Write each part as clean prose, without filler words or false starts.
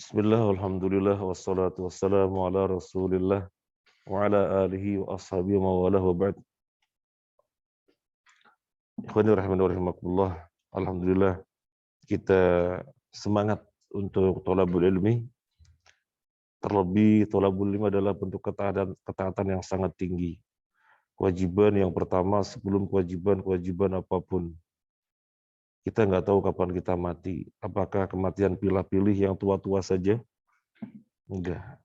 Bismillah, alhamdulillah, wassalatu wassalamu ala rasulillah wa ala alihi wa ashabihi wa mawalah wa ba'd. Ikhwani rahimani wa rahimakumullah. Alhamdulillah kita semangat untuk thalabul ilmi. Terlebih thalabul ilmi adalah bentuk ketaatan yang sangat tinggi. Kewajiban yang pertama sebelum kewajiban apapun. Kita nggak tahu kapan kita mati. Apakah kematian pilih-pilih yang tua-tua saja? Enggak.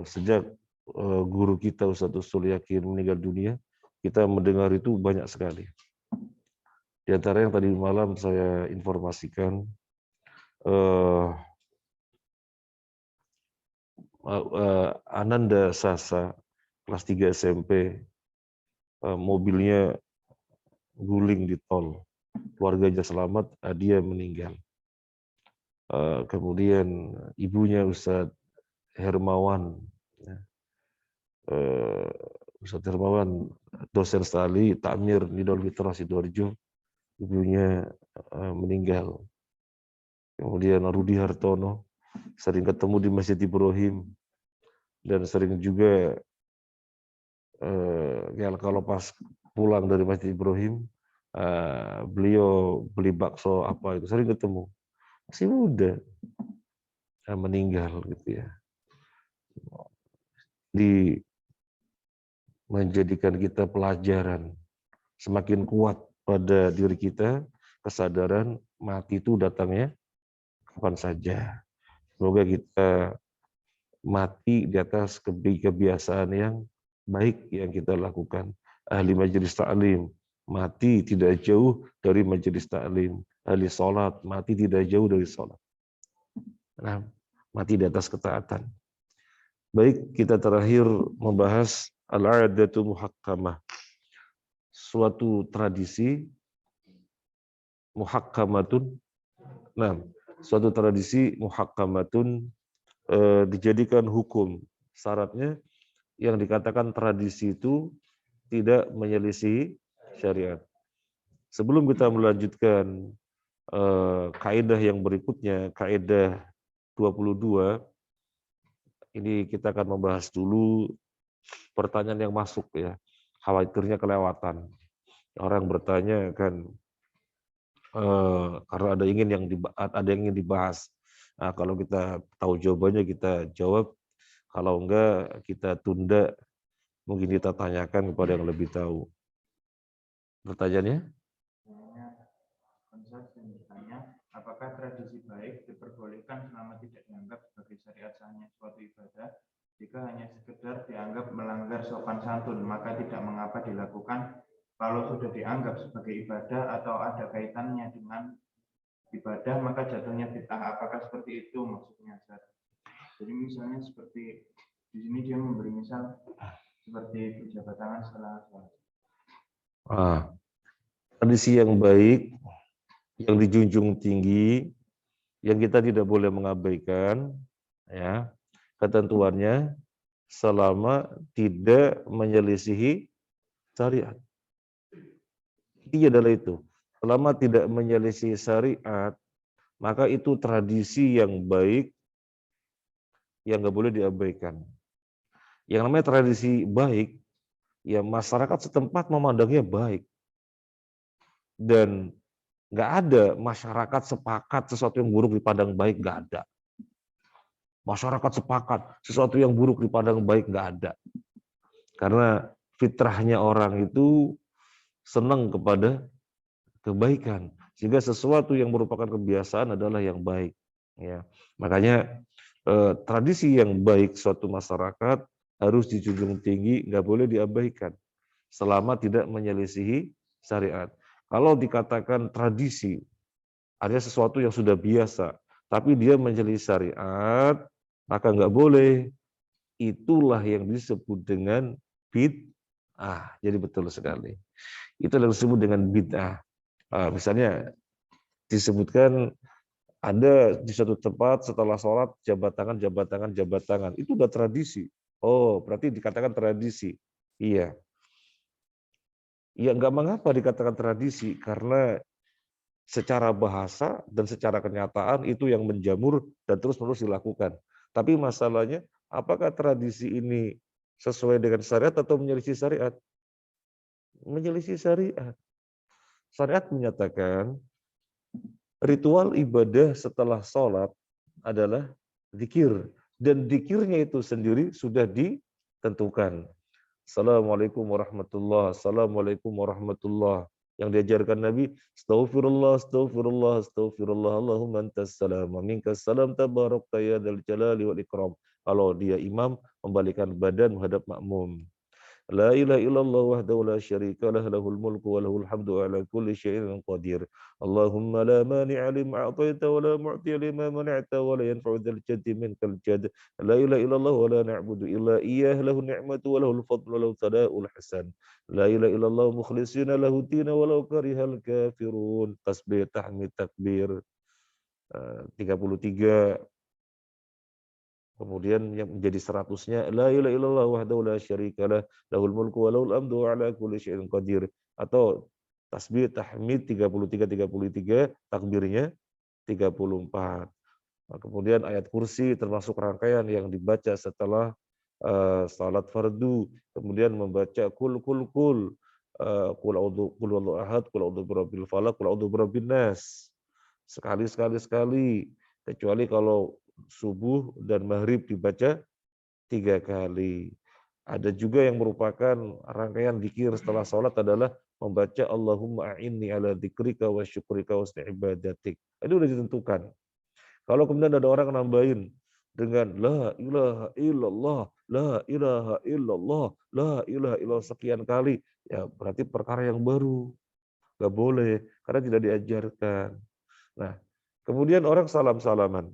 Sejak guru kita Ustadz Usul Yakin meninggal dunia, kita mendengar itu banyak sekali. Di antara yang tadi malam saya informasikan, Ananda Sasa, kelas 3 SMP, mobilnya guling di tol. Keluarganya selamat, dia meninggal. Kemudian ibunya Ustadz Hermawan, Ustadz Hermawan, dosen stali Takmir Nidol Fitra Sidoarjo, ibunya meninggal. Kemudian Rudi Hartono, sering ketemu di Masjid Ibrahim, dan sering juga kalau pas pulang dari Masjid Ibrahim, beliau beli bakso apa itu, sering ketemu. Masih muda, meninggal gitu ya. Menjadikan kita pelajaran semakin kuat pada diri kita, kesadaran mati itu datangnya kapan saja. Semoga kita mati di atas kebiasaan yang baik yang kita lakukan. Ahli majelis ta'lim, mati tidak jauh dari majelis ta'lim. Ahli sholat, mati tidak jauh dari sholat. Nah, mati di atas ketaatan. Baik, kita terakhir membahas al-'adatu muhakkamah. Suatu tradisi muhakkamatun. Nah, suatu tradisi muhakkamatun dijadikan hukum. Syaratnya yang dikatakan tradisi itu tidak menyelisihi syariat. Sebelum kita melanjutkan kaidah yang berikutnya, kaidah 22, ini kita akan membahas dulu pertanyaan yang masuk ya. Khawatirnya kelewatan. Orang bertanya kan karena ada yang ingin dibahas. Nah, kalau kita tahu jawabannya kita jawab, kalau enggak kita tunda, mungkin kita tanyakan kepada yang lebih tahu. Pertanyaannya? Apakah tradisi baik diperbolehkan selama tidak dianggap sebagai syariat sahnya suatu ibadah? Jika hanya sekedar dianggap melanggar sopan santun, maka tidak mengapa dilakukan. Kalau sudah dianggap sebagai ibadah atau ada kaitannya dengan ibadah, maka jatuhnya bid'ah. Apakah seperti itu maksudnya? Jadi misalnya seperti di sini dia memberi misal seperti berjabat tangan setelah sholat. Tradisi yang baik, yang dijunjung tinggi, yang kita tidak boleh mengabaikan, ya ketentuannya selama tidak menyelisihi syariat. Intinya adalah itu. Selama tidak menyelisihi syariat, maka itu tradisi yang baik yang nggak boleh diabaikan. Yang namanya tradisi baik, ya masyarakat setempat memandangnya baik. Dan nggak ada masyarakat sepakat sesuatu yang buruk dipandang baik, nggak ada. Masyarakat sepakat sesuatu yang buruk dipandang baik, nggak ada. Karena fitrahnya orang itu senang kepada kebaikan, sehingga sesuatu yang merupakan kebiasaan adalah yang baik. Ya, makanya tradisi yang baik suatu masyarakat harus dijunjung tinggi, nggak boleh diabaikan selama tidak menyelisihi syariat. Kalau dikatakan tradisi, ada sesuatu yang sudah biasa, tapi dia menyelisihi syariat, maka nggak boleh. Itulah yang disebut dengan bid'ah. Jadi betul sekali. Itu yang disebut dengan bid'ah. Misalnya disebutkan ada di suatu tempat setelah sholat jabat tangan. Itu udah tradisi. Oh, berarti dikatakan tradisi. Iya. Ya nggak mengapa dikatakan tradisi, karena secara bahasa dan secara kenyataan itu yang menjamur dan terus-menerus dilakukan. Tapi masalahnya, apakah tradisi ini sesuai dengan syariat atau menyelisih syariat? Menyelisih syariat. Syariat menyatakan ritual ibadah setelah sholat adalah zikir. Dan zikirnya itu sendiri sudah ditentukan. Assalamualaikum warahmatullahi wabarakatuh. Assalamualaikum warahmatullahi wabarakatuh. Yang diajarkan Nabi, astaghfirullah, astaghfirullah, astaghfirullah, Allahumma antas salam, wa minkas salam, tabarakta ya dzal jalali wal ikram. Kalau dia imam, membalikan badan menghadap makmum. La ilaha illallah wahdahu la syarika lah, lahul mulku wa lahul hamdu ala kulli syai'in qadir. Allahumma la mani'a lima a'taita wa la mu'tiya lima mana'ta wa la yanfa'u dzal jaddi minkal jadd. La ilaha illallah wa la na'budu illa iyyah, lahu ni'matu wa lahul fadlu wa lahu thana'ul hasan. La ilaha illallah mukhlishina lahu dina wa law karihal kafirun. Tasbih, tahmid, takbir. 33. Kemudian yang menjadi 100-nya la ilaha illallah wahdahu la syarikalah, lahul mulku wa lahul hamdu wa ala kulli syai'in qadir. Atau tasbih tahmid 33, takbirnya 34. Nah, kemudian ayat kursi termasuk rangkaian yang dibaca setelah salat fardu. Kemudian membaca kul a'udzu ahad, kul a'udzu birabbil falaq, kul a'udzu birabbin nas. Sekali, kecuali kalau subuh dan maghrib dibaca 3 kali. Ada juga yang merupakan rangkaian zikir setelah sholat adalah membaca Allahumma a'inni ala dzikrika wa syukrika wa husni ibadatik. Itu sudah ditentukan. Kalau kemudian ada orang nambahin dengan la ilaha illallah, la ilaha illallah, la ilaha illallah sekian kali, ya berarti perkara yang baru. Nggak boleh, karena tidak diajarkan. Nah, kemudian orang salam-salaman.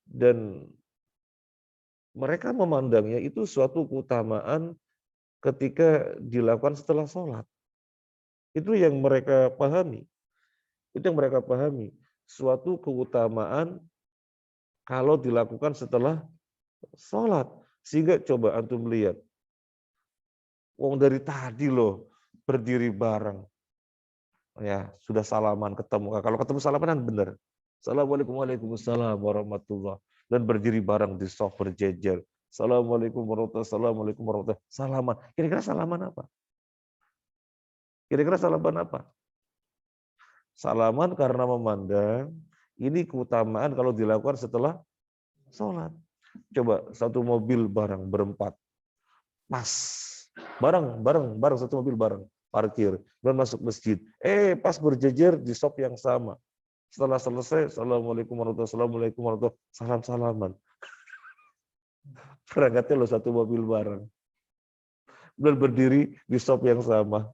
Dan mereka memandangnya itu suatu keutamaan ketika dilakukan setelah sholat. Itu yang mereka pahami. Suatu keutamaan kalau dilakukan setelah sholat. Sehingga coba antum lihat. Wong dari tadi loh berdiri bareng. Ya, sudah salaman ketemu. Kalau ketemu salaman kan benar. Assalamualaikum waalaikumsalam warahmatullah. Dan berdiri bareng di soft berjejer. Assalamualaikum warahmatullahi wabarakatuh. Assalamualaikum warahmatullahi wabarakatuh. Salaman. Kira-kira salaman apa? Salaman karena memandang ini keutamaan kalau dilakukan setelah sholat. Coba satu mobil bareng berempat. Pas. Bareng satu mobil bareng. Parkir, dan masuk masjid. Pas berjejer di shop yang sama. Setelah selesai, Assalamualaikum warahmatullahi wabarakatuh, salam-salaman. Berangkatnya lo satu mobil bareng. Dan berdiri di shop yang sama.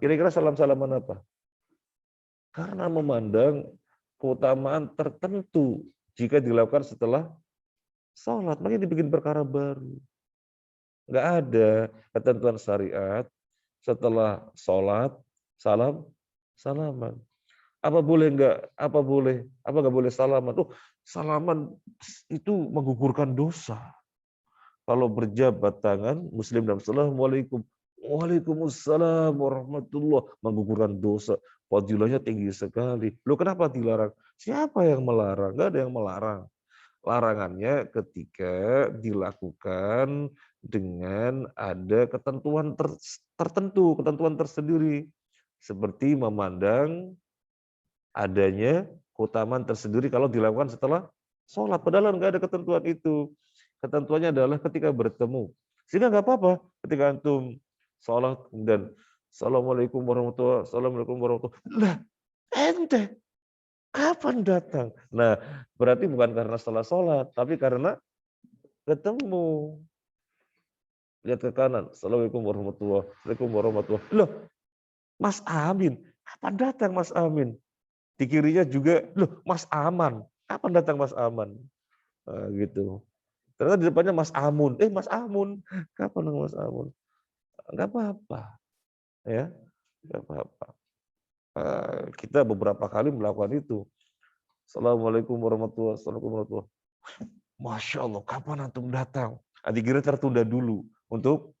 Kira-kira salam-salaman apa? Karena memandang keutamaan tertentu jika dilakukan setelah sholat. Makanya dibikin perkara baru. Nggak ada ketentuan syariat setelah sholat, salaman. Apa nggak boleh salaman? Salaman itu menggugurkan dosa. Kalau berjabat tangan, Muslim dan Assalamualaikum, Waalaikumsalam warahmatullah, menggugurkan dosa. Fadilahnya tinggi sekali. Loh kenapa dilarang? Siapa yang melarang? Nggak ada yang melarang. Larangannya ketika dilakukan dengan ada ketentuan tertentu, ketentuan tersendiri. Seperti memandang adanya keutamaan tersendiri kalau dilakukan setelah sholat. Padahal nggak ada ketentuan itu. Ketentuannya adalah ketika bertemu. Sehingga nggak apa-apa ketika antum sholat dan Assalamualaikum warahmatullahi wabarakatuh. Assalamualaikum warahmatullahi wabarakatuh. Lah, ente kapan datang? Nah, berarti bukan karena setelah sholat, tapi karena ketemu. Lihat ke kanan. Assalamualaikum warahmatullahi wabarakatuh. Loh, Mas Amin. Kapan datang Mas Amin? Di kirinya juga, loh Mas Aman. Kapan datang Mas Aman? Nah, gitu. Ternyata di depannya Mas Amun. Mas Amun. Kapan Mas Amun? Enggak apa-apa. Ya, enggak apa-apa. Kita beberapa kali melakukan itu. Assalamualaikum warahmatullahi wabarakatuh. Masya Allah, kapan antum datang? Dikira tertunda dulu untuk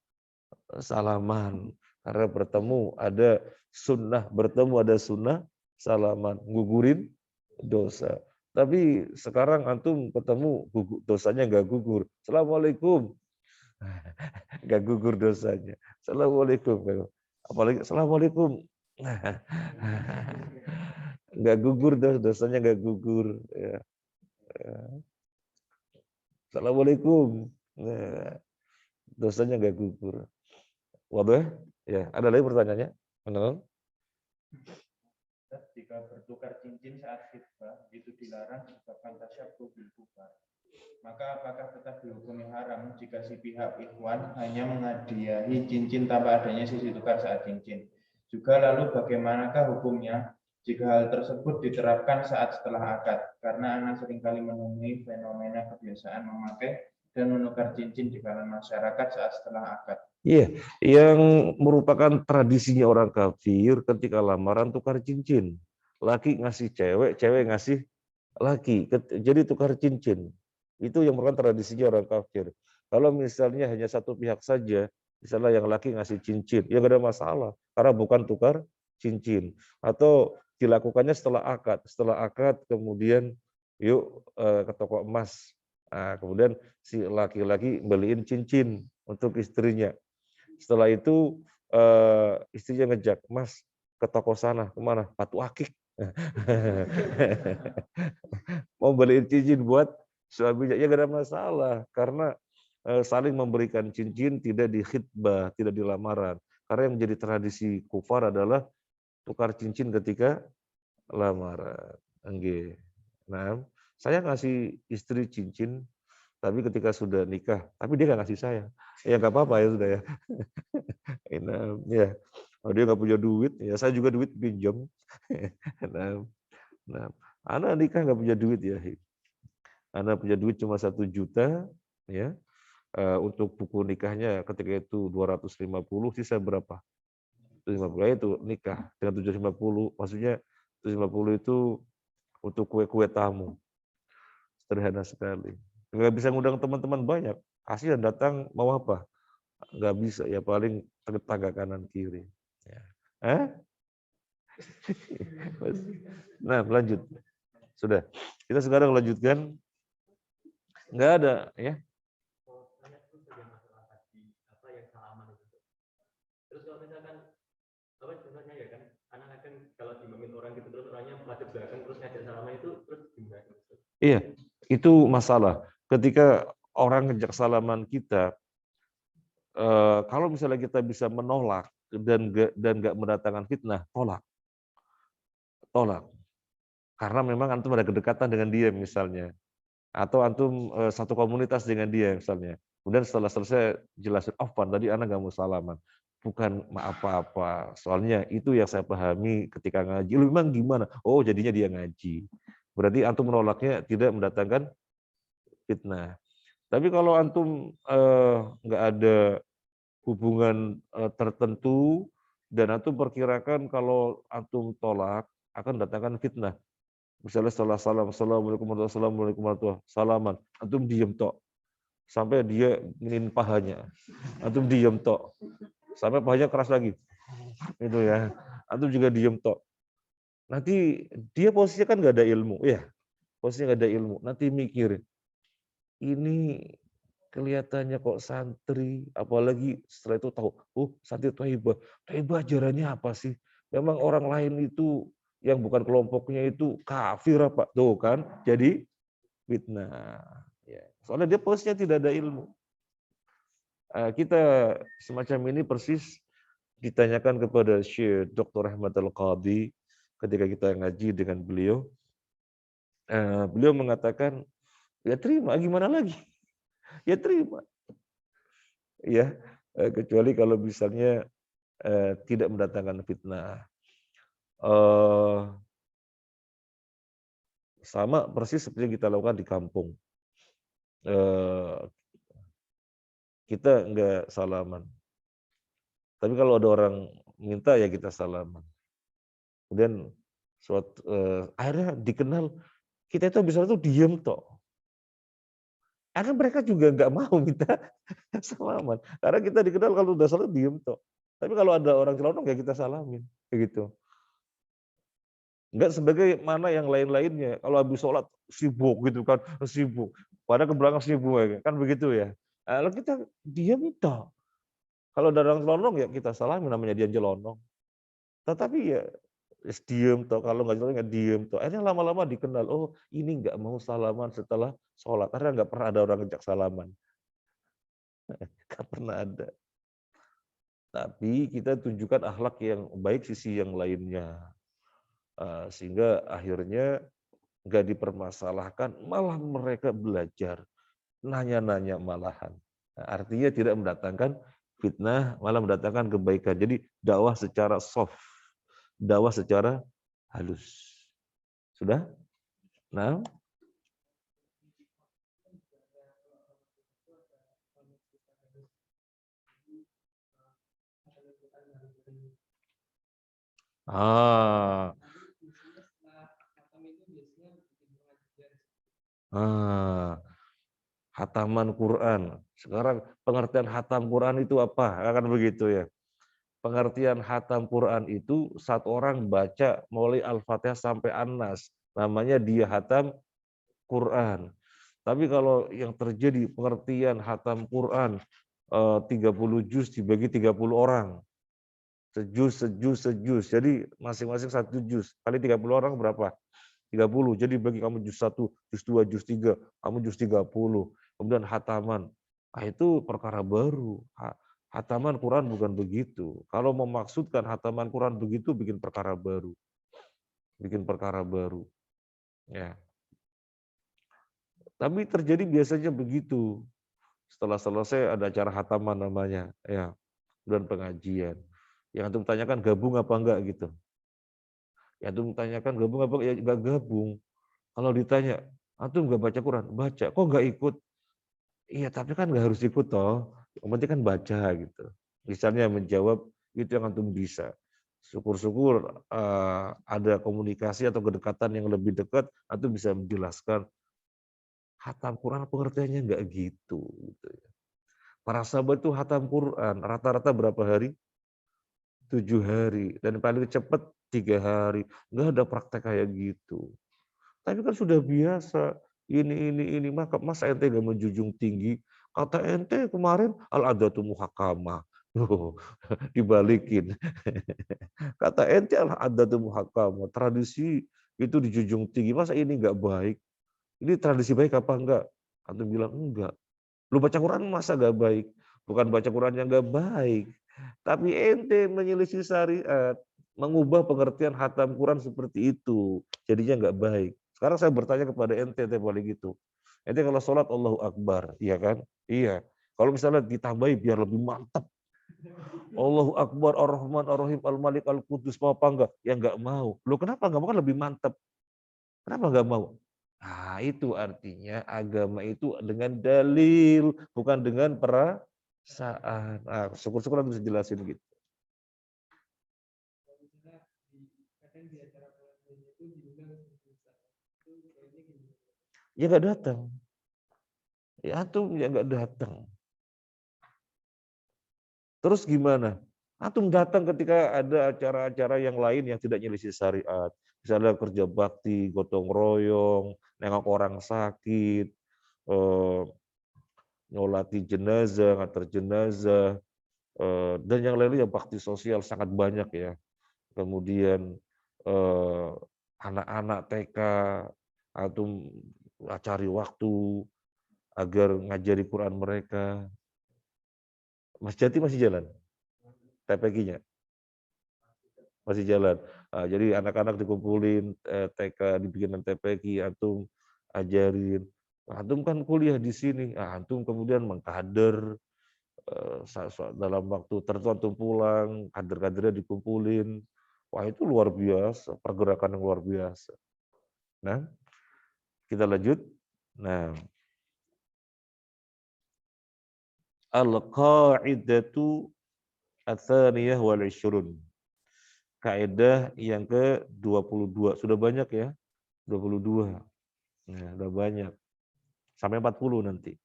salaman. Karena bertemu ada sunnah, salaman, gugurin dosa. Tapi sekarang antum ketemu dosanya nggak gugur. Assalamualaikum, nggak gugur dosanya. Assalamualaikum. Apalagi assalamualaikum. Nggak gugur dosanya nggak gugur. Ya. Assalamualaikum. Nah, dosanya nggak gugur. Waduh, ya. Ada lagi pertanyaannya? Benar? Jika bertukar cincin saat khitbah itu dilarang disebabkan tasyabbuh bil kufar. Maka apakah tetap dihukumi haram jika si pihak ikhwan hanya menghadiahi cincin tanpa adanya sisi tukar saat cincin? Juga lalu bagaimanakah hukumnya jika hal tersebut diterapkan saat setelah akad? Karena anak seringkali menemui fenomena kebiasaan memakai dan menukar cincin di kalangan masyarakat saat setelah akad. Iya, yang merupakan tradisinya orang kafir ketika lamaran tukar cincin. Laki ngasih cewek, cewek ngasih laki. Jadi tukar cincin. Itu yang merupakan tradisinya orang kafir. Kalau misalnya hanya satu pihak saja, misalnya yang laki ngasih cincin, ya nggak ada masalah. Karena bukan tukar cincin. Atau dilakukannya setelah akad. Setelah akad kemudian yuk ke toko emas. Nah, kemudian si laki-laki beliin cincin untuk istrinya. Setelah itu istrinya ngejak, Mas ke toko sana, kemana? Batu Akik. Mau beliin cincin buat suaminya, ya gak ada masalah. Karena saling memberikan cincin tidak di khitbah, tidak di lamaran. Karena yang menjadi tradisi kufar adalah tukar cincin ketika lamaran. Nggih. Nah, saya ngasih istri cincin, tapi ketika sudah nikah, tapi dia nggak ngasih saya. Ya nggak apa-apa ya sudah ya. Ya, kalau dia nggak punya duit, ya saya juga duit pinjam. Nah, anak nikah nggak punya duit ya. Anak punya duit cuma 1 juta, ya. Untuk buku nikahnya ketika itu 250, sisa berapa? 250 itu nikah dengan 750, maksudnya 750 itu untuk kue-kue tamu. Sederhana sekali. Nggak bisa ngundang teman-teman banyak. Kasihan datang mau apa? Nggak bisa, ya paling tetangga kanan kiri. Ya. Nah, lanjut. Sudah. Kita sekarang lanjutkan. Nggak ada, ya. Terus kalau misalkan apa contohnya ya kan, anak kan kalau dimamin orang gitu terus orangnya madep belakang terus ngajak salaman itu terus gimana? Iya, itu masalah. Ketika orang ngejak salaman kita, kalau misalnya kita bisa menolak dan nggak mendatangkan fitnah, tolak. Karena memang antum ada kedekatan dengan dia misalnya, atau antum satu komunitas dengan dia misalnya. Kemudian setelah selesai jelasin, oh Pan, tadi anak nggak mau salaman. Bukan apa-apa, soalnya itu yang saya pahami ketika ngaji. Lu memang gimana? Oh jadinya dia ngaji. Berarti antum menolaknya tidak mendatangkan fitnah. Tapi kalau antum nggak ada hubungan tertentu dan antum perkirakan kalau antum tolak akan datangkan fitnah. Misalnya setelah salam, assalamualaikum warahmatullahi wabarakatuh, salaman, antum diem tok sampai dia nginin pahanya, antum diem tok sampai pahanya keras lagi, itu ya, antum juga diem tok. Nanti dia posisinya kan nggak ada ilmu, ya, posisinya nggak ada ilmu. Nanti mikir, ini kelihatannya kok santri, apalagi setelah itu tahu, santri Thaibah. Thaibah ajarannya apa sih? Memang orang lain itu yang bukan kelompoknya itu kafir apa? Tuh kan, jadi fitnah. Ya. Soalnya dia posisinya tidak ada ilmu. Kita semacam ini persis ditanyakan kepada Syekh Dr. Ahmad Al-Qadhi ketika kita ngaji dengan beliau. Beliau mengatakan, ya terima, gimana lagi? Ya terima. Ya, kecuali kalau misalnya tidak mendatangkan fitnah. Sama persis seperti yang kita lakukan di kampung. Kita enggak salaman. Tapi kalau ada orang minta ya kita salaman. Kemudian akhirnya dikenal, kita itu bisa tuh diem tok. Karena mereka juga nggak mau minta salaman. Karena kita dikenal kalau udah salah diem tok. Tapi kalau ada orang celonong ya kita salamin, begitu. Enggak sebagaimana yang lain-lainnya. Kalau habis sholat sibuk gitu kan, sibuk. Padahal ke belakang sibuk ya, kan begitu ya. Kalau kita diam itu. Kalau ada orang celonong ya kita salamin, namanya dia celonong. Tetapi ya diem toh, kalau nggak celonong ya diem toh. Akhirnya lama-lama dikenal, oh ini nggak mau salaman setelah sholat. Karena nggak pernah ada orang ngejak salaman. Nggak pernah ada. Tapi kita tunjukkan akhlak yang baik sisi yang lainnya. Sehingga akhirnya nggak dipermasalahkan, malah mereka belajar, nanya-nanya malahan. Nah, artinya tidak mendatangkan fitnah, malah mendatangkan kebaikan. Jadi dakwah secara soft, dakwah secara halus. Sudah? Nah, ah, ah, hataman Quran. Sekarang pengertian hatam Quran itu apa? Akan begitu ya. Pengertian hatam Quran itu satu orang baca mulai Al-Fatihah sampai An-Nas. Namanya dia hatam Quran. Tapi kalau yang terjadi pengertian hatam Quran 30 juz dibagi 30 orang. Sejuz, sejuz, sejuz. Jadi masing-masing 1 juz. Kali 30 orang berapa? 30. Jadi bagi kamu juz 1, juz 2, juz 3, kamu juz 30. Kemudian hataman. Nah, itu perkara baru. Hataman Quran bukan begitu. Kalau memaksudkan hataman Quran begitu, bikin perkara baru. Bikin perkara baru. Ya. Tapi terjadi biasanya begitu. Setelah selesai ada acara hataman namanya, ya, dan pengajian. Yang antum tanyakan gabung apa enggak gitu. Yang antum tanyakan gabung apa ya enggak gabung. Kalau ditanya, antum enggak baca Quran? Baca. Kok enggak ikut? Iya, tapi kan enggak harus ikut toh. Yang penting kan baca gitu. Misalnya menjawab itu yang antum bisa. Syukur-syukur ada komunikasi atau kedekatan yang lebih dekat, antum bisa menjelaskan hatam Quran pengertiannya enggak gitu. Para sahabat itu hatam Quran, rata-rata berapa hari? 7 hari. Dan paling cepat 3 hari. Enggak ada praktek kayak gitu. Tapi kan sudah biasa. Ini. Masa ente gak menjunjung tinggi? Kata ente kemarin al-adatu muhakamah. Dibalikin. Kata ente al-adatu muhakamah. Tradisi itu dijunjung tinggi. Masa ini enggak baik? Ini tradisi baik apa enggak? Antum bilang enggak. Lu baca Quran masa gak baik? Bukan baca Quran yang gak baik. Tapi ente menyelisih syariat, mengubah pengertian hatam Quran seperti itu. Jadinya nggak baik. Sekarang saya bertanya kepada ente paling gitu. Ente kalau sholat Allahu Akbar, iya kan? Iya. Kalau misalnya ditambahi biar lebih mantap. Allahu Akbar, Ar-Rahman, Ar-Rahim, Al-Malik, Al-Qudus, mau apa enggak? Ya enggak mau. Loh kenapa enggak mau? Kan lebih mantap. Kenapa enggak mau? Nah itu artinya agama itu dengan dalil, bukan dengan perasaan. Nah, syukur-syukur aku bisa jelasin gitu. Ya enggak datang. Ya antum ya enggak datang. Terus gimana? Antum datang ketika ada acara-acara yang lain yang tidak nyelisih syariat. Misalnya kerja bakti, gotong royong, nengok orang sakit, nyolati jenazah, ngantar jenazah, dan yang lainnya bakti sosial sangat banyak ya. Kemudian anak-anak TK, antum cari waktu agar ngajari Quran mereka. Mas Jati masih jalan? TPQ-nya? Masih jalan. Jadi anak-anak dikumpulin, TK dibikin TPQ, antum ajarin. Antum kan kuliah di sini, antum kemudian mengkader, dalam waktu tertentu antum pulang, kader-kadernya dikumpulin. Wah itu luar biasa, pergerakan yang luar biasa. Nah, kita lanjut. Nah, al-qa'idatu ats-tsaniyah wal 'ishrun. Kaidah yang ke-22. Sudah banyak ya? 22. Nah, udah banyak. Sampai 40 nanti.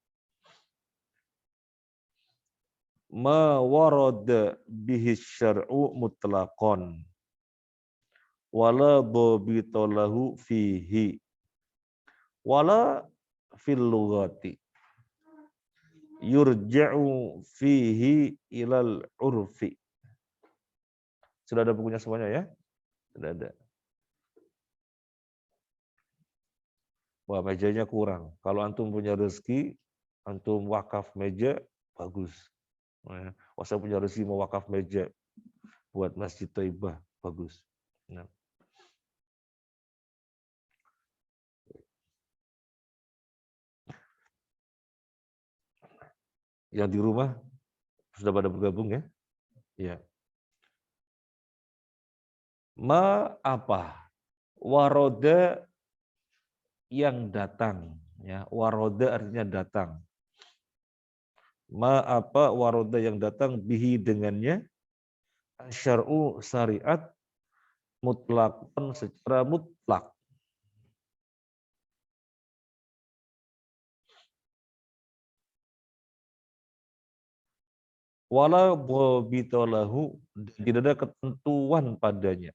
ma warada bihi syar'u mutlaqan wala dhabita lahu fihi wala fil lughati yurja'u fihi ilal urfi. Sudah ada bukunya semuanya ya? Sudah ada. Wah, mejanya kurang. Kalau antum punya rezeki, antum wakaf meja, bagus. Wah, saya punya rezeki mau wakaf meja buat Masjid Thaibah, bagus. Nah. Yang di rumah sudah pada bergabung ya? Ya. Ma apa? Waroda yang datang. Ya, waroda artinya datang. Ma apa waroda yang datang bihi dengannya syar'u syariat mutlakon secara mutlak. Wala dhabita lahu, tidak ada ketentuan padanya.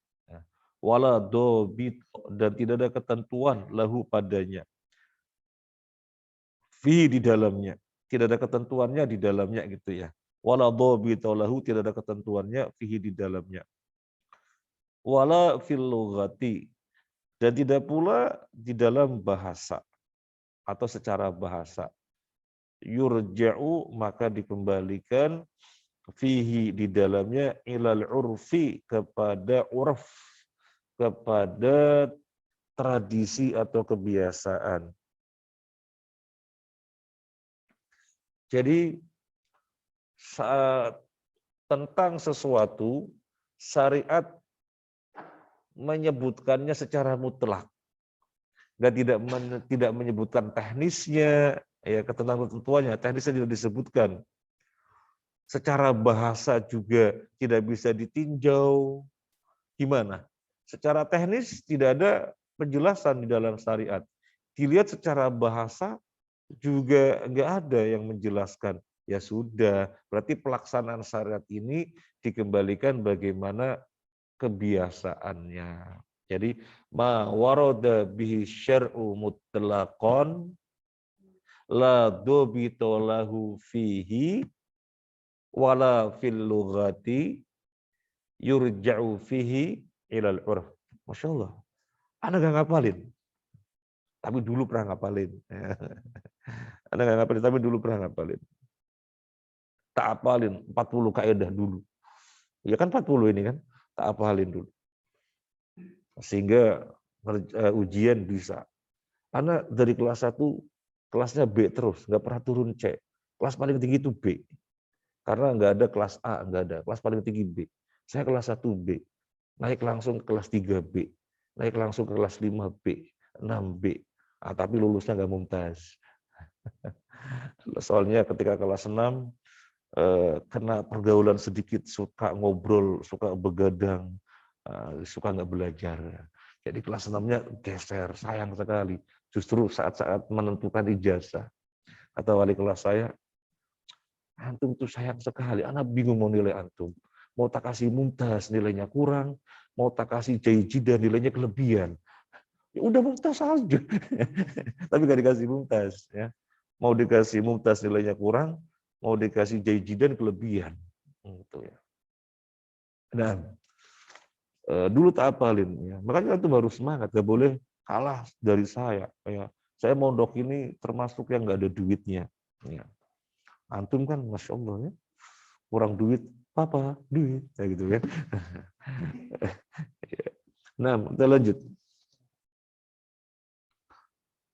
Wala dhabita, dan tidak ada ketentuan lahu padanya. Fi di dalamnya, tidak ada ketentuannya di dalamnya gitu ya. Wala dhabita lahu, tidak ada ketentuannya fihi di dalamnya. Wala fil lughati, dan tidak pula di dalam bahasa atau secara bahasa. Yurja'u, maka dikembalikan fihi di dalamnya ilal urfi, kepada urf, kepada tradisi atau kebiasaan. Jadi saat tentang sesuatu syariat menyebutkannya secara mutlak, dan tidak menyebutkan teknisnya, ya ketentuan-ketentuannya, teknisnya tidak disebutkan. Secara bahasa juga tidak bisa ditinjau. Gimana? Secara teknis tidak ada penjelasan di dalam syariat. Dilihat secara bahasa juga nggak ada yang menjelaskan. Ya sudah, berarti pelaksanaan syariat ini dikembalikan bagaimana kebiasaannya. Jadi ma warada bihi syar'u mutlaqan la dhabita lahu fihi wala fil lughati yurja'u fihi ilal urf. Masya Allah. Anda nggak ngapalin, tapi dulu pernah ngapalin. Anda nggak ngapalin, tapi dulu pernah ngapalin. Tak apalin 40 kaidah dulu. Ya kan 40 ini kan, tak apalin dulu. Sehingga ujian bisa. Karena dari kelas 1, kelasnya B terus, nggak pernah turun C. Kelas paling tinggi itu B. Karena nggak ada kelas A, nggak ada. Kelas paling tinggi B. Saya kelas 1B. Naik langsung ke kelas 3B. Naik langsung ke kelas 5B, 6B. Ah, tapi lulusnya nggak mumtaz. Soalnya ketika kelas 6, kena pergaulan sedikit, suka ngobrol, suka begadang, suka nggak belajar. Jadi kelas 6-nya geser, sayang sekali. Justru saat-saat menentukan ijazah. Kata wali kelas saya, antum tuh sayang sekali, anak bingung mau nilai antum. Mau tak kasih mumtaz nilainya kurang, mau tak kasih jaijidah nilainya kelebihan. Ya udah mumtaz aja. Tapi nggak dikasih mumtaz. Ya. Mau dikasih mumtaz nilainya kurang, mau dikasih jaijidan kelebihan. Gitu ya. Nah, dulu tak apalin. Ya. Makanya itu harus semangat, nggak boleh kalah dari saya. Ya. Saya mondok ini termasuk yang nggak ada duitnya. Ya. Antum kan, masya Allah ya, kurang duit, papa duit, kayak gitu ya. Nah, kita lanjut.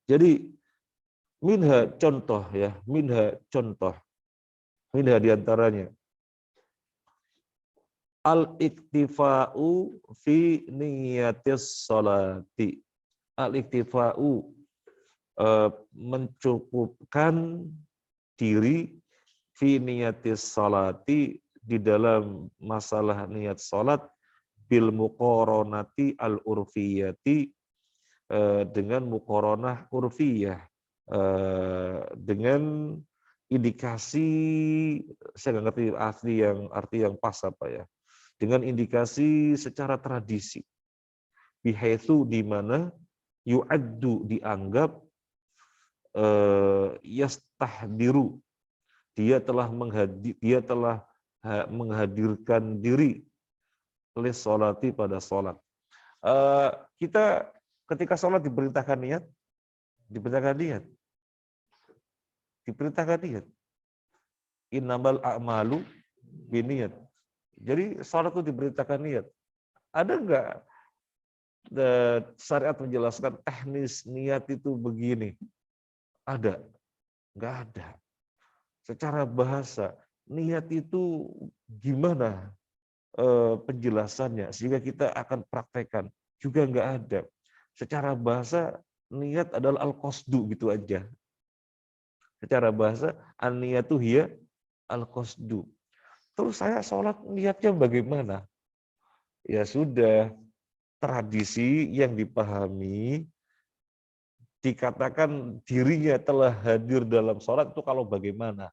Jadi minha contoh ya, minha contoh, minha diantaranya al-iktifa'u fi niyatis sholati. Al-iktifa'u, mencukupkan diri fi niyatis sholati, di dalam masalah niat sholat, bil muqaronati al-urfiyati, dengan muqaronah urfiyah, dengan indikasi, saya nggak ngerti arti yang pas apa ya, dengan indikasi secara tradisi, bihaitsu di mana yu'addu dianggap yastahdiru, dia telah menghadirkan diri lis sholati pada sholat. Kita ketika sholat diperintahkan niat, diperintahkan niat. Innamal a'malu binniat. Jadi sholat itu diperintahkan niat. Ada enggak syariat menjelaskan teknis niat itu begini? Ada? Enggak ada. Secara bahasa, niat itu gimana penjelasannya sehingga kita akan praktekkan? Juga enggak ada. Secara bahasa, niat adalah al-qasdu gitu aja. Secara bahasa, an-niyatu hiya al-qasdu. Terus saya sholat niatnya bagaimana? Ya sudah, tradisi yang dipahami, dikatakan dirinya telah hadir dalam sholat itu kalau bagaimana?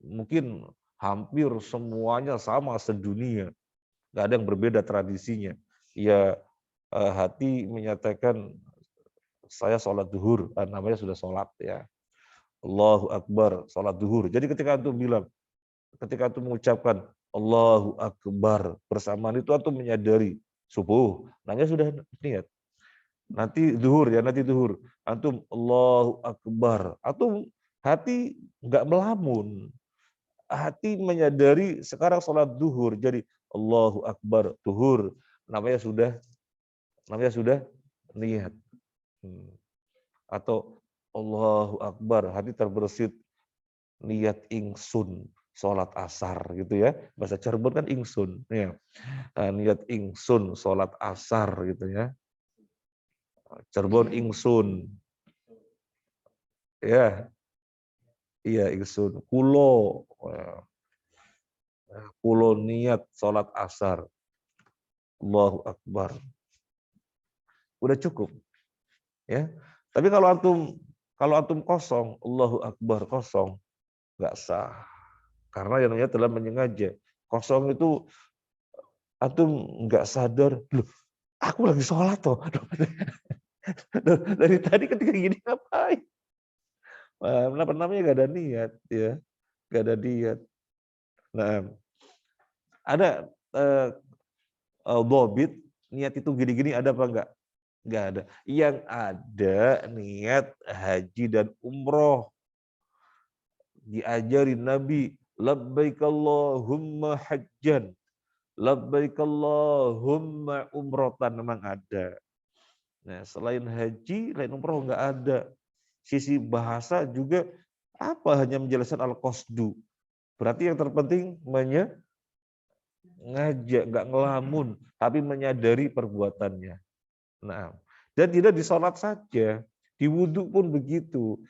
Mungkin hampir semuanya sama sedunia. Nggak ada yang berbeda tradisinya. Ya hati menyatakan saya sholat duhur, namanya sudah sholat ya. Allahu Akbar, sholat duhur. Jadi ketika antum bilang, ketika antum mengucapkan Allahu Akbar, bersamaan itu antum menyadari subuh, namanya sudah niat. Nanti duhur ya, nanti duhur. Antum Allahu Akbar. Antum hati nggak melamun. Hati menyadari sekarang sholat duhur. Jadi Allahu Akbar, duhur. Namanya sudah niat. Atau Allahu Akbar, hati terbersit niat ingsun sholat asar gitu ya. Bahasa Cirebon kan ingsun ya. Niat ingsun sholat asar gitu ya. Cirebon ingsun. Ya. Iya ingsun. Kulo. Kulo niat sholat asar. Allahu Akbar. Udah cukup. Ya. Tapi kalau antum kosong, Allahu Akbar kosong, nggak sah. Karena yang namanya telah menyengaja. Kosong itu antum nggak sadar, loh, aku lagi sholat toh. Dari tadi ketika gini ngapain? Apa namanya nggak ada niat ya, nggak ada niat. Nah, ada bobit niat itu gini-gini ada apa enggak? Enggak ada. Yang ada niat haji dan umroh. Diajarin Nabi, labbaik Allahumma hajjan, labbaik Allahumma umrotan, memang ada. Nah, selain haji, lain umroh enggak ada. Sisi bahasa juga apa hanya menjelaskan al-qasdu. Berarti yang terpenting ngajak, enggak ngelamun, tapi menyadari perbuatannya. Nah, dan tidak di sholat saja, di wudhu pun begitu.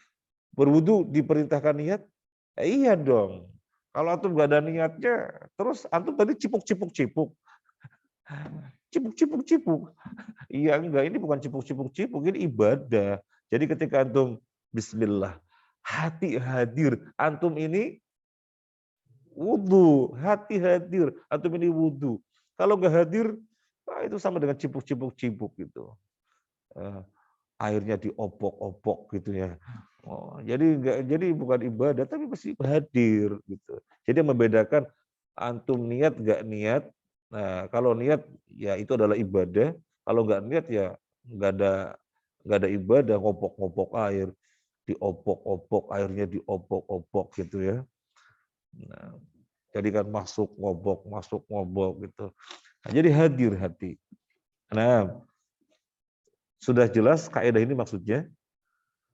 Berwudhu diperintahkan niat, iya dong. Kalau antum nggak ada niatnya, terus antum tadi cipuk-cipuk-cipuk. Cipuk-cipuk-cipuk. Iya enggak, ini bukan cipuk-cipuk-cipuk, ini ibadah. Jadi ketika antum bismillah, hati hadir, antum ini wudhu, hati hadir, antum ini wudhu. Kalau nggak hadir, itu sama dengan cipuk-cipuk-cipuk gitu. Airnya diopok-opok gitu ya. Jadi bukan ibadah tapi mesti hadir gitu. Jadi yang membedakan antum niat nggak niat. Nah, kalau niat ya itu adalah ibadah, kalau nggak niat ya nggak ada ibadah, ngopok-ngopok air, diopok-opok, airnya diopok-opok gitu ya. Nah, jadi kan masuk ngobok gitu. Nah, jadi hadir hati. Nah, sudah jelas kaidah ini maksudnya?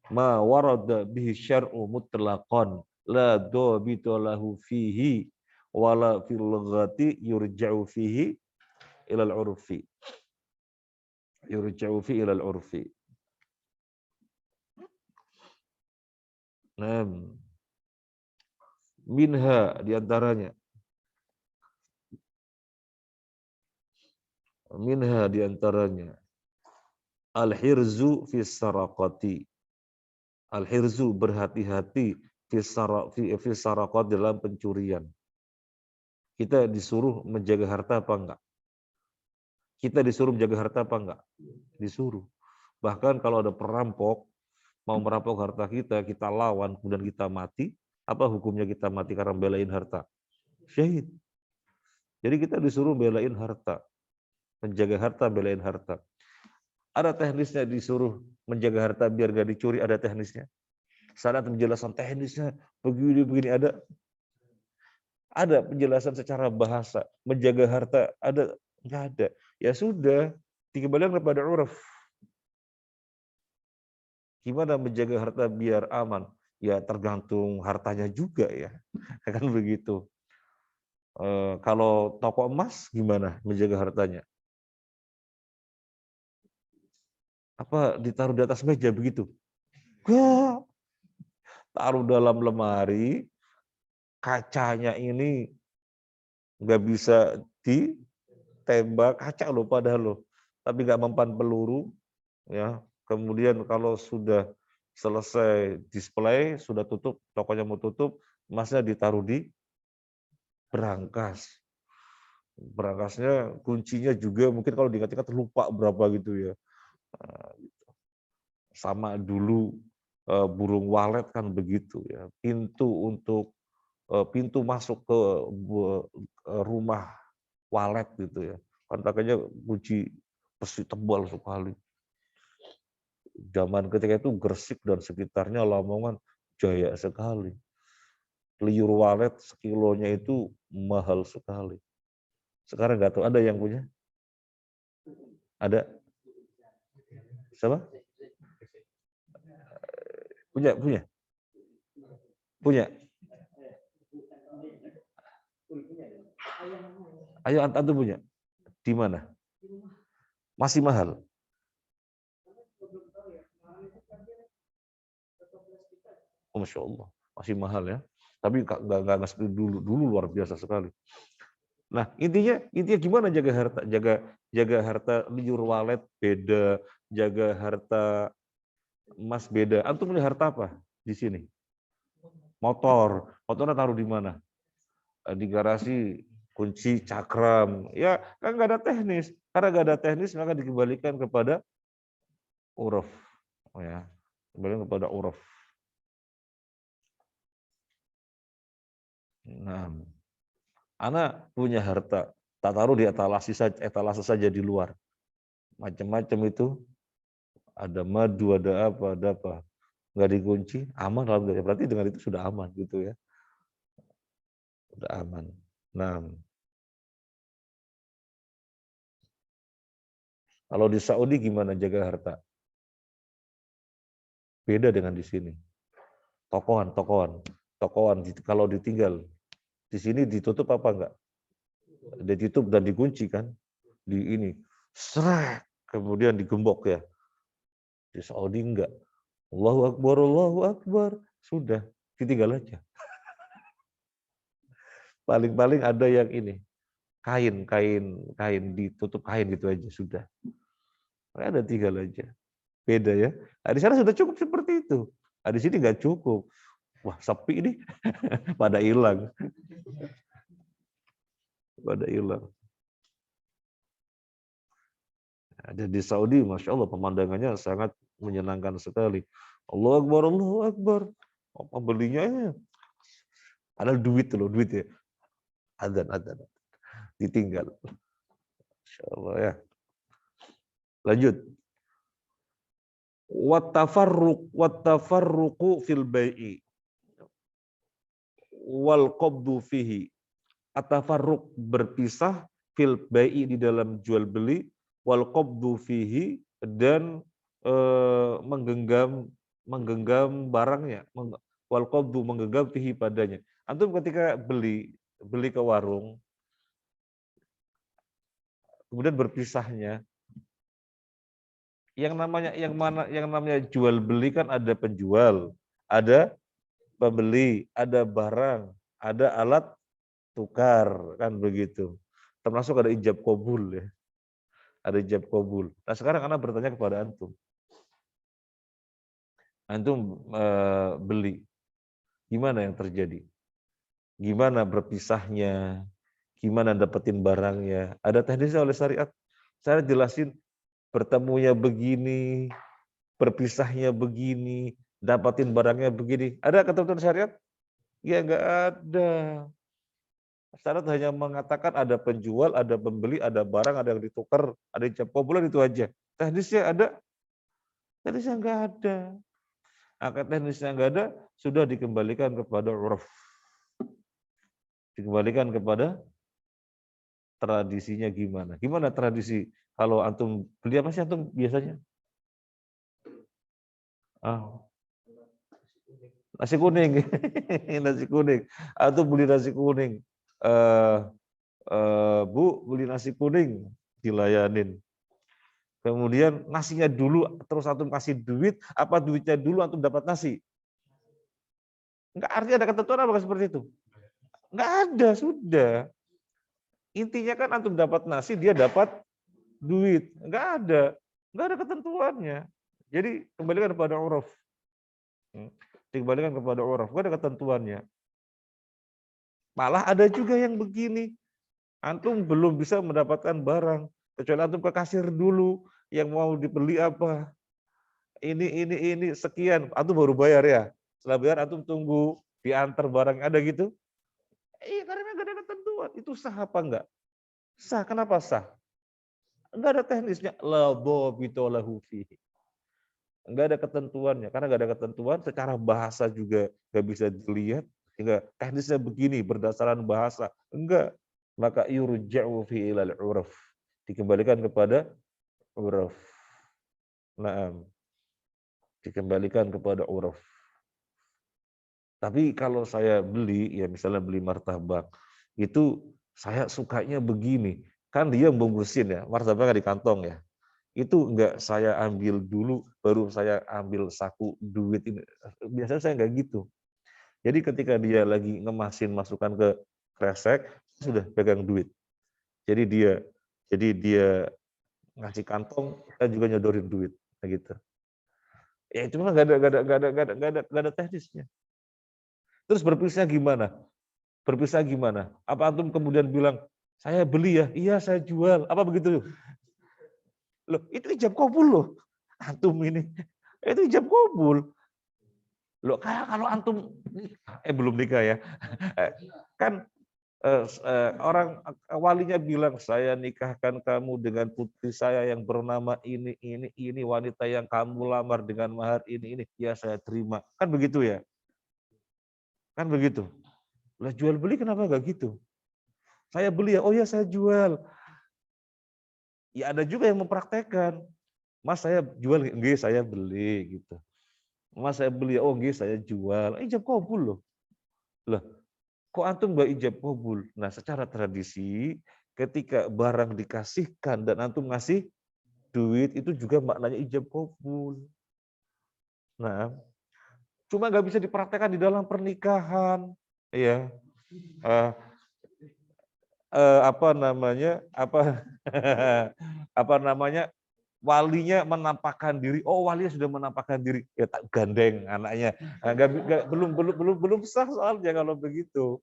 Ma warada bihi syar'u mutlaqan la dhabita lahu fihi wala fil lughati yurja'u fihi ila al-urfi. Yurja'u fihi ila al-urfi. Minha diantaranya. Minha diantaranya. Al-hirzu fi saraqati. Al-hirzu, berhati-hati fi saraqat, dalam pencurian. Kita disuruh menjaga harta apa enggak? Kita disuruh menjaga harta apa enggak? Disuruh. Bahkan kalau ada perampok mau merampok harta kita, kita lawan, kemudian kita mati, apa hukumnya kita mati karena belain harta? Syahid. Jadi kita disuruh belain harta, menjaga harta, belain harta. Ada teknisnya disuruh menjaga harta biar gak dicuri, ada teknisnya. Saat penjelasan teknisnya begini ada. Ada penjelasan secara bahasa, menjaga harta ada, nggak ada. Ya sudah, dikembalikan kepada uruf. Gimana menjaga harta biar aman? Ya tergantung hartanya juga ya, kan begitu. Kalau toko emas gimana menjaga hartanya? Apa ditaruh di atas meja begitu? Enggak. Taruh dalam lemari, kacanya ini nggak bisa ditembak, kaca loh padahal loh, tapi nggak mempan peluru, ya. Kemudian kalau sudah selesai display, sudah tutup, tokonya mau tutup, emasnya ditaruh di berangkas. Berangkasnya, kuncinya juga mungkin kalau diingat-ingat lupa berapa gitu ya. Sama dulu burung walet kan begitu ya. Pintu masuk ke rumah walet gitu ya. Kan pakainya kunci besi tebal sekali. Zaman ketika itu Gresik dan sekitarnya Lamongan jaya sekali. Liur walet sekilonya itu mahal sekali. Sekarang nggak tahu, ada yang punya? Ada? Siapa? Punya? Punya? Ayo antum punya? Di mana? Masih mahal? Oh, Masya Allah, masih mahal ya. Tapi nggak seperti dulu luar biasa sekali. Nah intinya gimana jaga harta, jaga harta liur walet beda, jaga harta emas beda. Antum punya harta apa di sini? Motornya taruh di mana? Di garasi, kunci, cakram. Ya kan nggak ada teknis. Karena nggak ada teknis maka dikembalikan kepada uruf. Oh ya, kembali kepada uruf. Nah, anak punya harta, tak taruh di etalase saja di luar. Macam-macam itu, ada madu, ada apa. Nggak dikunci, aman, alhamdulillah. Berarti dengan itu sudah aman gitu ya. Sudah aman. Nah, kalau di Saudi gimana jaga harta? Beda dengan di sini. Tokoan. Kalau ditinggal di sini ditutup apa enggak? Ditutup dan dikunci kan? Di ini, srek, kemudian digembok ya. Di Saudi enggak. Allahu Akbar. Sudah, ditinggal aja. Paling-paling ada yang ini, kain ditutup kain gitu aja sudah. Ada tinggal aja. Beda ya. Nah, di sana sudah cukup seperti itu. Nah, di sini nggak cukup. Wah, sepi nih. Pada hilang. Ada di Saudi, Masya Allah, pemandangannya sangat menyenangkan sekali. Allahu Akbar. Apa belinya ya? Ada duit loh, duit ya. Adzan. Ditinggal. Masya Allah ya. Lanjut. Wattafarruqu fil bai'i wal qabdu fihi. Atafarruq, berpisah, fil bai'i, di dalam jual beli, wal qabdu fihi, dan menggenggam barangnya, wal qabdu, menggenggam fihi, padanya. Antum ketika beli ke warung, kemudian berpisahnya, yang namanya jual beli kan ada penjual, ada pembeli, ada barang, ada alat tukar, kan begitu. Termasuk ada ijab qabul ya. Ada ijab qabul. Nah, sekarang anak bertanya kepada antum. antum beli, gimana yang terjadi? Gimana berpisahnya? Gimana dapetin barangnya? Ada teknisnya oleh syariat. Saya jelasin bertemunya begini, berpisahnya begini, dapatin barangnya begini. Ada ketentuan syariat? Ya nggak ada. Syariat hanya mengatakan ada penjual, ada pembeli, ada barang, ada yang ditukar, ada yang cap bulan, itu aja. Teknisnya ada? Teknisnya nggak ada. Akad teknisnya nggak ada, sudah dikembalikan kepada uruf. Dikembalikan kepada tradisinya gimana. Gimana tradisi? Kalau antum beli apa sih antum biasanya? Ah, nasi kuning. Nasi kuning. Antum beli nasi kuning. Bu, beli nasi kuning, dilayanin. Kemudian nasinya dulu, terus antum kasih duit, apa duitnya dulu antum dapat nasi? Enggak, artinya ada ketentuan apa seperti itu? Enggak ada, sudah. Intinya kan antum dapat nasi, dia dapat duit. Enggak ada ketentuannya. Jadi kembalikan kepada uruf. Dikembalikan kepada uruf, enggak ada ketentuannya. Malah ada juga yang begini, antum belum bisa mendapatkan barang, kecuali antum ke kasir dulu, yang mau dibeli apa. Ini sekian, antum baru bayar ya. Setelah bayar antum tunggu diantar barang, ada gitu? Iya, karena nggak ada ketentuan. Itu sah apa enggak? Sah. Kenapa sah? Enggak ada teknisnya. La dhabita lahu fihi. Enggak ada ketentuannya. Karena enggak ada ketentuan, secara bahasa juga nggak bisa dilihat. Sehingga teknisnya begini berdasarkan bahasa. Enggak. Maka yurja'u fi ilal uruf. Dikembalikan kepada uruf. Naam. Dikembalikan kepada uruf. Tapi kalau saya beli, ya misalnya beli martabak, itu saya sukanya begini. Kan dia bungkusin ya, martabaknya di kantong ya. Itu enggak saya ambil dulu, baru saya ambil saku duit ini. Biasanya saya enggak gitu. Jadi ketika dia lagi ngemasin, masukkan ke kresek, sudah pegang duit. Jadi dia ngasih kantong, saya juga nyodorin duit, gitu. Ya cuma nggak ada teknisnya. Terus berpisah gimana? Berpisah gimana? Apa antum kemudian bilang, saya beli ya, iya saya jual, apa begitu? Loh, itu ijab kabul loh. Antum ini, itu ijab kabul. Loh, kalau antum belum nikah ya. Kan orang walinya bilang, saya nikahkan kamu dengan putri saya yang bernama ini wanita yang kamu lamar dengan mahar ini. Ya saya terima. Kan begitu ya? Kan begitu. Lah jual beli kenapa enggak gitu? Saya beli ya, oh ya saya jual. Ya ada juga yang mempraktekkan. Mas saya jual, enggak saya beli gitu. Mas saya beli, oh enggak saya jual. Ijab kabul loh. Lah, kok antum enggak ijab kabul? Nah, secara tradisi ketika barang dikasihkan dan antum ngasih duit itu juga maknanya ijab kabul. Nah, cuma nggak bisa dipraktekkan di dalam pernikahan, ya. Apa namanya? Apa namanya? Walinya menampakkan diri, oh walinya sudah menampakkan diri, ya tak gandeng anaknya. Nah, belum sah soalnya kalau begitu.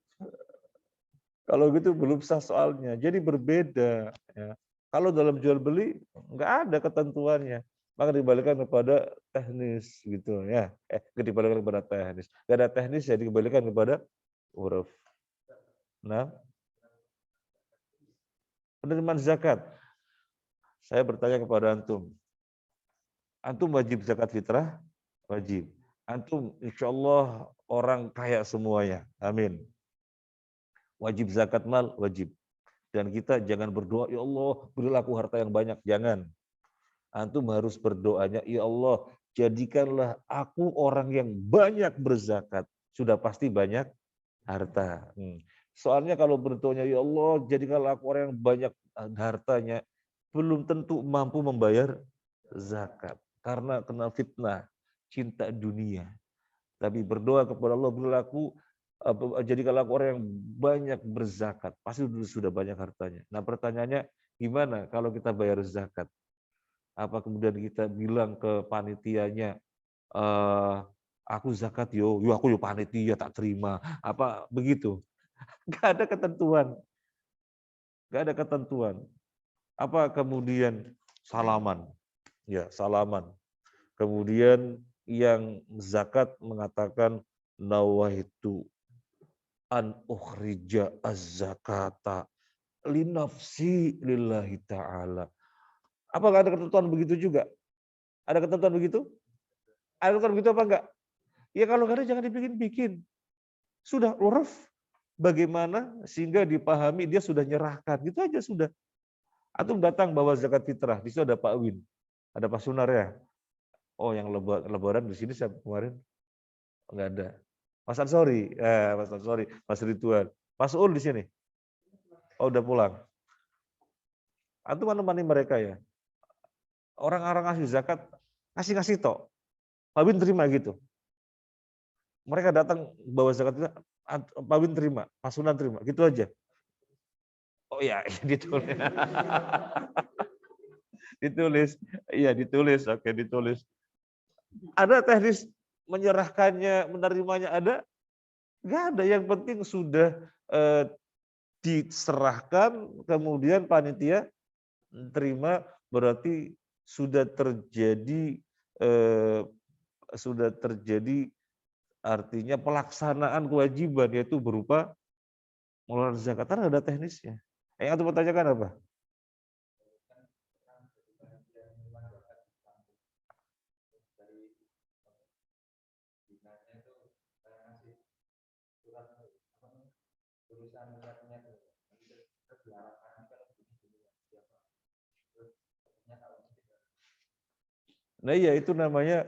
Kalau gitu belum sah soalnya. Jadi berbeda. Ya. Kalau dalam jual beli nggak ada ketentuannya, maka dikembalikan kepada teknis gitu ya. Dikembalikan kepada teknis. Nggak ada teknis ya dikembalikan kepada uruf. Nah, penerimaan zakat. Saya bertanya kepada antum. Antum wajib zakat fitrah? Wajib. Antum insya Allah orang kaya semuanya. Amin. Wajib zakat mal? Wajib. Dan kita jangan berdoa, ya Allah berilah aku harta yang banyak. Jangan. Antum harus berdoanya, ya Allah jadikanlah aku orang yang banyak berzakat. Sudah pasti banyak harta. Soalnya kalau berdoanya, ya Allah jadikanlah aku orang yang banyak hartanya, belum tentu mampu membayar zakat. Karena kena fitnah, cinta dunia. Tapi berdoa kepada Allah, berilah aku, jadikanlah aku orang yang banyak berzakat. Pasti sudah banyak hartanya. Nah pertanyaannya, gimana kalau kita bayar zakat? Apa kemudian kita bilang ke panitianya, aku zakat yo aku yo panitia tak terima, apa begitu. Nggak ada ketentuan, nggak ada ketentuan. Apa kemudian salaman, ya salaman. Kemudian yang zakat mengatakan nawaitu an ukhrija az-zakata linafsi lillahi ta'ala. Apa nggak ada ketentuan begitu juga? Ada ketentuan begitu? Ada ketentuan begitu apa enggak? Ya kalau nggak ada jangan dibikin-bikin. Sudah uruf bagaimana sehingga dipahami dia sudah nyerahkan. Gitu aja sudah. Antum datang bawa zakat fitrah, di situ ada Pak Win, ada Pak Sunar ya. Oh yang lebaran di sini saya kemarin enggak ada. Mas Ansori, Mas Ansori, Mas Ridwan, Mas Ul di sini. Oh udah pulang. Antum menemani mereka ya. Orang-orang ngasih zakat, ngasih tok. Pak Win terima gitu. Mereka datang bawa zakat itu, Pak Win terima, Pak Sunan terima, gitu aja. Oh iya, ditulis. Ditulis. Iya, ditulis. Oke, ditulis. Ada teknis menyerahkannya, menerimanya ada? Enggak ada. Yang penting sudah diserahkan, kemudian panitia terima, berarti sudah terjadi artinya pelaksanaan kewajiban, yaitu berupa mengeluarkan zakat. Karena ada teknisnya. Yang aku mau tanyakan apa? Nah iya itu namanya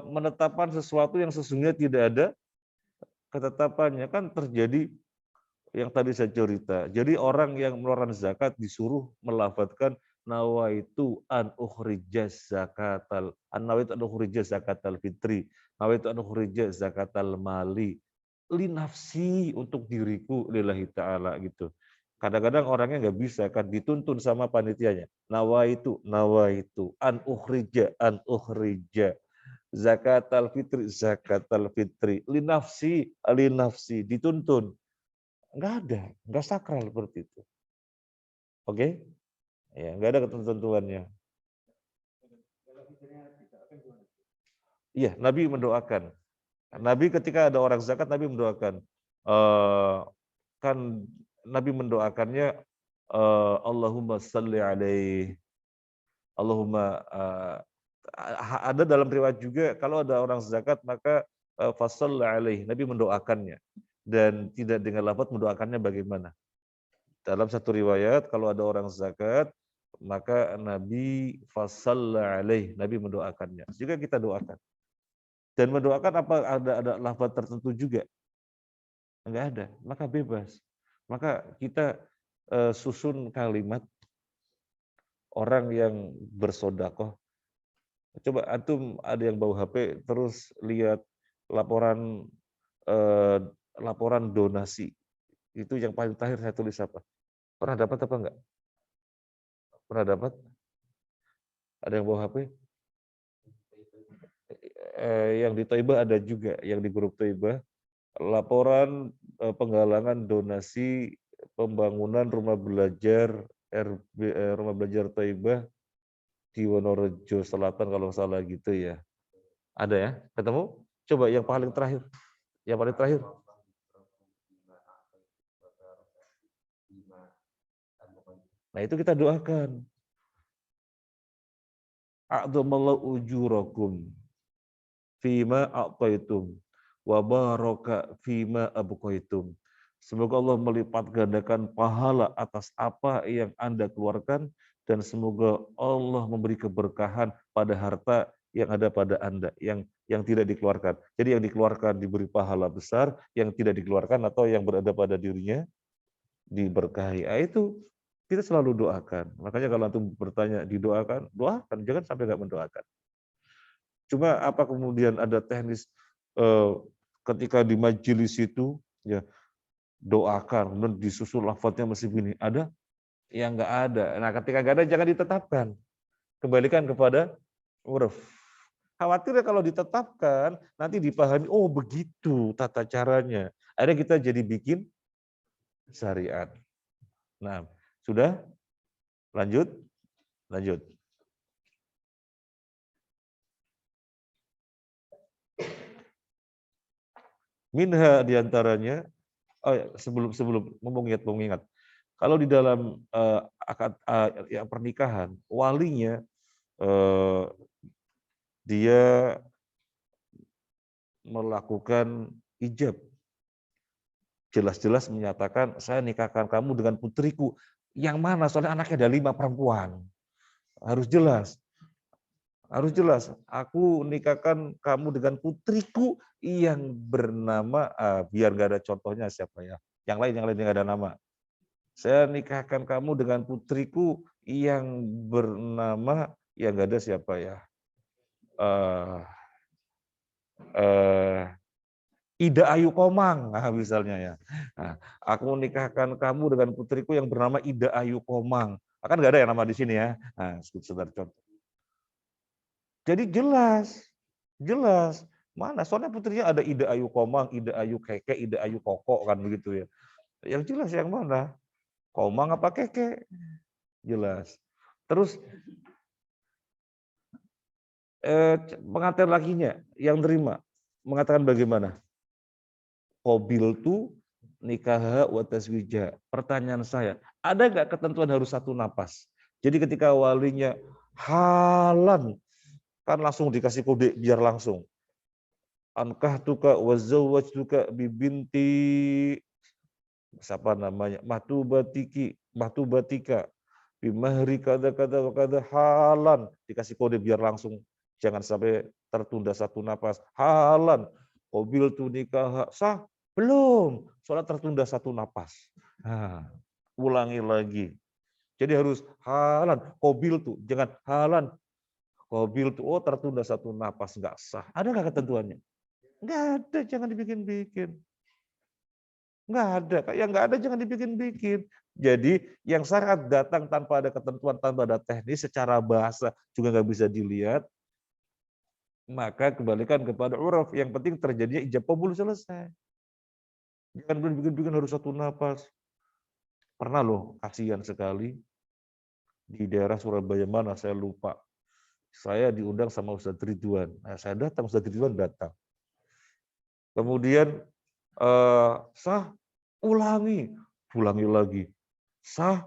menetapkan sesuatu yang sesungguhnya tidak ada ketetapannya. Kan terjadi yang tadi saya cerita. Jadi orang yang mengeluarkan zakat disuruh melafadzkan nawaitu an ukhrijas zakatal nawaitu an ukhrijas zakatal fitri, nawaitu an ukhrijas zakatal mali li nafsi, untuk diriku lillahi ta'ala gitu. Kadang-kadang orangnya nggak bisa kan, dituntun sama panitianya. Nawaitu an ukhrija zakatal fitri li nafsi dituntun. Enggak ada, enggak sakral seperti itu. Oke? Ya, enggak ada ketentuannya. Iya, Nabi mendoakan. Nabi ketika ada orang zakat, Nabi mendoakan. Kan Nabi mendoakannya Allahumma salli alaihi. Allahumma ada dalam riwayat juga kalau ada orang zakat maka fasalli alaihi. Nabi mendoakannya dan tidak dengan lafaz mendoakannya bagaimana. Dalam satu riwayat kalau ada orang zakat maka Nabi fasalla alaih, Nabi mendoakannya. Juga kita doakan. Dan mendoakan apa ada lafaz tertentu juga? Enggak ada, maka bebas. Maka kita susun kalimat orang yang bersodakoh. Coba antum ada yang bawa HP terus lihat laporan laporan donasi. Itu yang paling terakhir saya tulis apa? Pernah dapat apa enggak? Pernah dapat? Ada yang bawa HP? Yang di Toibah ada juga, yang di grup Toibah. Laporan penggalangan donasi pembangunan rumah belajar rumah belajar Toibah di Wonorejo Selatan kalau salah gitu ya. Ada ya? Ketemu? Coba yang paling terakhir. Yang paling terakhir. Nah itu kita doakan. A'dhamallahu ujurakum fima a'taitum wa baraka fima abqaitum. Semoga Allah melipat gandakan pahala atas apa yang Anda keluarkan dan semoga Allah memberi keberkahan pada harta yang ada pada Anda yang tidak dikeluarkan. Jadi yang dikeluarkan diberi pahala besar, yang tidak dikeluarkan atau yang berada pada dirinya diberkahi. Itu kita selalu doakan. Makanya kalau antum bertanya didoakan, doakan, jangan sampai nggak mendoakan. Cuma apa kemudian ada teknis ketika di majelis itu ya doakan, kemudian disusul lafadznya mesti begini, ada? Ya nggak ada. Nah ketika nggak ada jangan ditetapkan, kembalikan kepada uruf. Khawatirnya kalau ditetapkan, nanti dipahami, oh begitu tata caranya. Akhirnya kita jadi bikin syariat. Nah, sudah? Lanjut? Lanjut. Minha diantaranya, oh ya, sebelum mengingat. Kalau di dalam ya, pernikahan, walinya dia melakukan ijab. Jelas-jelas menyatakan, saya nikahkan kamu dengan putriku. Yang mana? Soalnya anaknya ada 5 perempuan. Harus jelas. Harus jelas. Aku nikahkan kamu dengan putriku yang bernama, biar nggak ada contohnya siapa ya. Yang lain yang nggak ada nama. Saya nikahkan kamu dengan putriku yang bernama, yang nggak ada siapa ya. Ida Ayu Komang, misalnya ya. Nah, aku menikahkan kamu dengan putriku yang bernama Ida Ayu Komang. Akan nggak ada yang nama di sini ya. Nah, sebentar contoh. Jadi jelas. Mana? Soalnya putrinya ada Ida Ayu Komang, Ida Ayu Keke, Ida Ayu Koko kan begitu ya. Yang jelas yang mana? Komang apa Keke? Jelas. Terus pengantin lakinya yang terima mengatakan bagaimana? Qabil tu nikah wa taswija. Pertanyaan saya, ada nggak ketentuan harus 1 napas? Jadi ketika walinya halan, kan langsung dikasih kode biar langsung. Ankahtuka wa zawwajtuka bibinti, siapa namanya? Mahtubatika bimahri kada kada wa kada, halan, dikasih kode biar langsung. Jangan sampai tertunda 1 napas. Halan, qabil tu nikah, sah? Belum, soalnya tertunda 1 napas. Nah, ulangi lagi. Jadi harus halan, qabil tu, jangan halan, qabil tu, oh tertunda 1 napas, nggak sah. Ada nggak ketentuannya? Nggak ada, jangan dibikin-bikin. Nggak ada, yang nggak ada jangan dibikin-bikin. Jadi yang syarat datang tanpa ada ketentuan, tanpa ada teknis, secara bahasa juga nggak bisa dilihat, maka kembalikan kepada uruf. Yang penting terjadinya ijab qabul, selesai. Jangan bikin-bikin harus 1 napas. Pernah loh, kasihan sekali, di daerah Surabaya mana saya lupa. Saya diundang sama Ustadz Ridwan. Nah, saya datang, Ustadz Ridwan datang. Kemudian sah, ulangi lagi. Sah,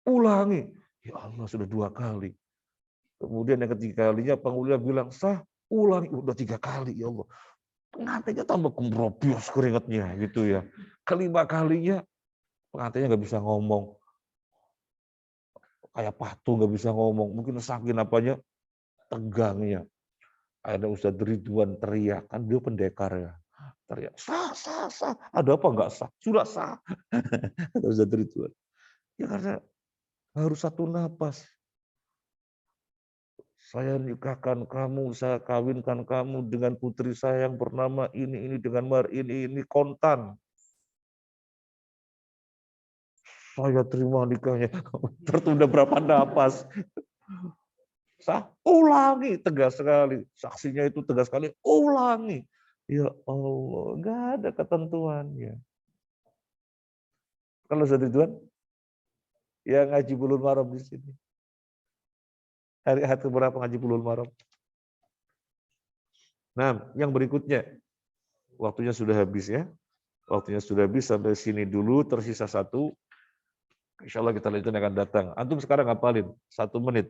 ulangi. Ya Allah, sudah 2 kali. Kemudian yang ketiga kalinya pengulia bilang sah, ulangi. Udah 3 kali, ya Allah. Pengantinnya tambah kemrobios keringatnya gitu ya. Kelima kalinya pengantinnya nggak bisa ngomong. Kayak patung nggak bisa ngomong. Mungkin saking apanya, tegangnya. Akhirnya Ustadz Ridwan teriak, kan dia pendekar ya. Teriak, sah. Ada apa enggak sah? Sudah sah. Kata Ustadz Ridwan. Ya karena harus 1 napas. Saya nikahkan kamu, saya kawinkan kamu dengan putri saya yang bernama ini dengan mahar ini kontan. Saya terima nikahnya. Tertunda berapa napas? Sah, ulangi, tegas sekali. Saksinya itu tegas sekali, ulangi. Ya Allah, nggak ada ketentuannya. Kalau Ustadz Ridwan, yang ngaji Bulughul Maram di sini. Hari berapa ngaji Bulughul Maram? Nah, yang berikutnya, waktunya sudah habis ya. Waktunya sudah habis, sampai sini dulu, tersisa 1. Insya Allah kita lanjutkan akan datang. Antum sekarang ngapalin 1 menit.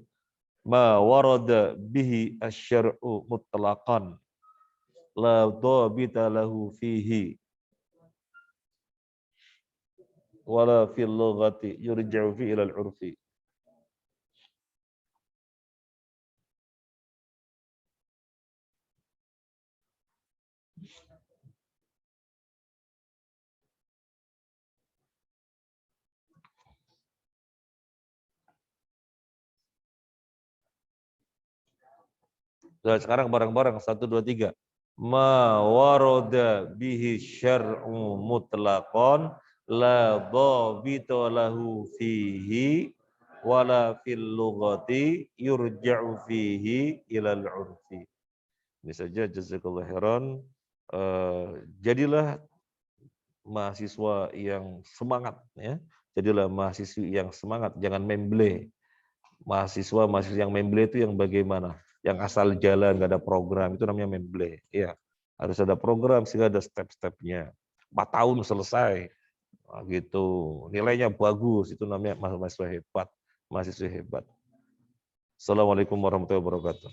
Ma warada bihi asyar'u mutlaqan la dhabita lahu fihi wala fil lughati yurja'u fi ila al-'urfi. Nah, sekarang bareng-bareng 1 2 3. Ma warada bihi syar'u mutlaqan la dhabita lahu fihi wala fil lughati yurja'u fihi ila al-'urfi. Ini saja, jazakallahu khairan. Jadilah mahasiswa yang semangat, ya. Jadilah mahasiswi yang semangat, jangan memble. Mahasiswa yang memble itu yang bagaimana? Yang asal jalan, nggak ada program, itu namanya memble. Ya, harus ada program sehingga ada step-stepnya. 4 tahun selesai, nah, gitu. Nilainya bagus, itu namanya mahasiswa hebat, mahasiswa hebat. Assalamualaikum warahmatullahi wabarakatuh.